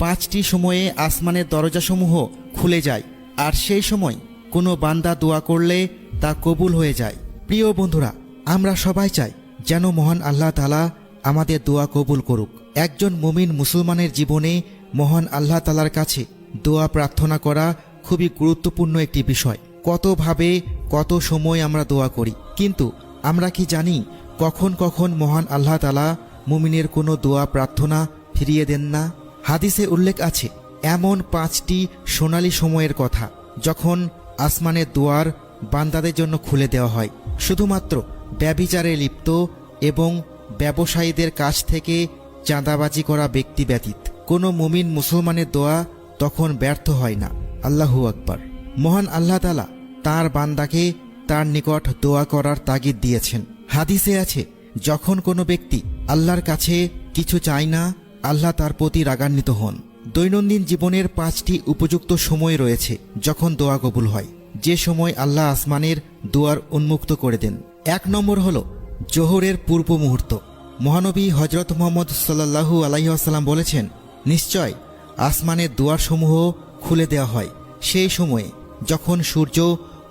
5টি সময়ে আসমানের দরজাসমূহ খুলে যায়, আর সেই সময় কোনো বান্দা দোয়া করলে তা কবুল হয়ে যায়। প্রিয় বন্ধুরা, আমরা সবাই চাই যেন মহান আল্লাহ তাআলা আমাদের দোয়া কবুল করুক। একজন মুমিন মুসলমানের জীবনে মহান আল্লাহ তাআলার কাছে দোয়া প্রার্থনা করা খুবই গুরুত্বপূর্ণ একটি বিষয়। কতভাবে কত সময় আমরা দোয়া করি, কিন্তু আমরা কি জানি কখন কখন মহান আল্লাহ তাআলা মুমিনের কোনো দোয়া প্রার্থনা ফিরিয়ে দেন না? হাদিসে উল্লেখ আছে এমন 5টি সোনালী সময়ের কথা, যখন আসমানের দুয়ার বান্দাদের জন্য খুলে দেওয়া হয়, শুধুমাত্র ব্যভিচারে লিপ্ত এবং ব্যবসায়ীদের কাছ থেকে চাঁদাবাজি করা ব্যক্তি ব্যতীত কোনো মুমিন মুসলমানের দোয়া তখন ব্যর্থ হয় না। আল্লাহু আকবার। মহান আল্লাহ তাআলা তাঁর বান্দাকে তার নিকট দোয়া করার তাগিদ দিয়েছেন। হাদিসে আছে, যখন কোনো ব্যক্তি আল্লাহর কাছে কিছু চায় না, আল্লাহ তার প্রতি রাগান্বিত হন। দৈনন্দিন জীবনের 5টি উপযুক্ত সময় রয়েছে যখন দোয়া কবুল হয়, যে সময় আল্লাহ আসমানের দুয়ার উন্মুক্ত করে দেন। 1 নম্বর হল জোহরের পূর্ব মুহূর্ত। মহানবী হজরত মুহাম্মদ সাল্লাল্লাহু আলাইহি ওয়াসাল্লাম বলেছেন, নিশ্চয় আসমানের দুয়ারসমূহ খুলে দেওয়া হয় সেই সময়ে যখন সূর্য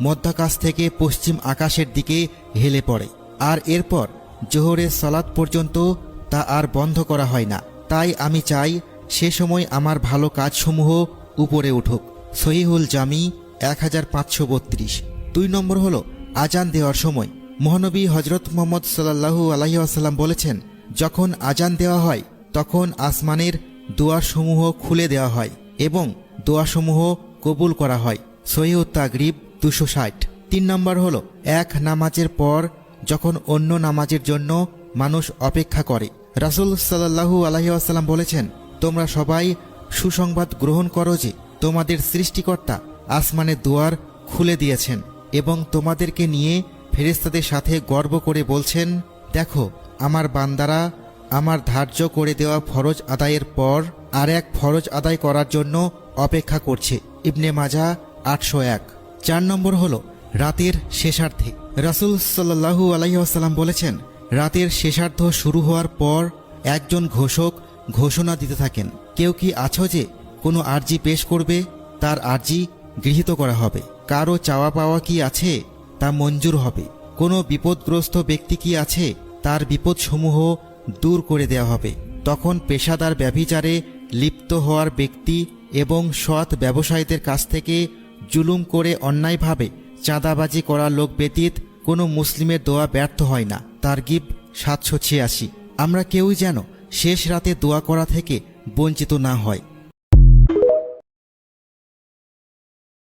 মধ্যাকাশ থেকে পশ্চিম আকাশের দিকে হেলে পড়ে, আর এরপর জোহরের সালাত পর্যন্ত তা আর বন্ধ করা হয় না। তাই আমি চাই সে সময় আমার ভালো কাজসমূহ উপরে উঠুক। সহিহুল জামি 1532। 2 নম্বর হল আজান দেওয়ার সময়। মহানবী হজরত মুহাম্মদ সাল্লাল্লাহু আলাইহি ওয়াসাল্লাম বলেছেন, যখন আজান দেওয়া হয় তখন আসমানের দুয়ারসমূহ খুলে দেওয়া হয় এবং দোয়াসমূহ কবুল করা হয়। সহিহ তাগরিব 260। 3 নম্বর হল এক নামাজের পর যখন অন্য নামাজের জন্য মানুষ অপেক্ষা করে। রাসূল সাল্লাল্লাহু আলাইহি ওয়াসাল্লাম বলেছেন, তোমরা সবাই সুসংবাদ গ্রহণ করো যে তোমাদের সৃষ্টিকর্তা আসমানের দুয়ার খুলে দিয়েছেন এবং তোমাদেরকে নিয়ে ফেরেশতাদের সাথে গর্ব করে বলছেন, দেখো আমার বান্দারা আমার ধার্য করে দেওয়া ফরজ আদায়ের পর আর এক ফরজ আদায় করার জন্য অপেক্ষা করছে। ইবনে মাজাহ 801। 4 নম্বর হল রাতের শেষার্ধে। রাসূল সাল্লাল্লাহু আলাইহি ওয়াসাল্লাম বলেছেন, রাতের শেষার্ধ শুরু হওয়ার পর একজন ঘোষক ঘোষণা দিতে থাকেন, কেউ কি আছো যে কোনো আরজি পেশ করবে? তার আরজি গৃহীত করা হবে। কারো চাওয়া পাওয়া কি আছে? তা মঞ্জুর হবে। কোনো বিপদগ্রস্ত ব্যক্তি কি আছে? তার বিপদসমূহ দূর করে দেওয়া হবে। তখন পেশাদার ব্যভিচারে লিপ্ত হওয়ার ব্যক্তি এবং সৎ ব্যবসায়ীদের কাছ থেকে জুলুম করে অন্যায়ভাবে চাঁদাবাজি করা লোক ব্যতীত কোনো মুসলিমের দোয়া ব্যর্থ হয় না। তারগিব 786। আমরা কেউই যেন শেষ রাতে দোয়া করা থেকে বঞ্চিত না হয়।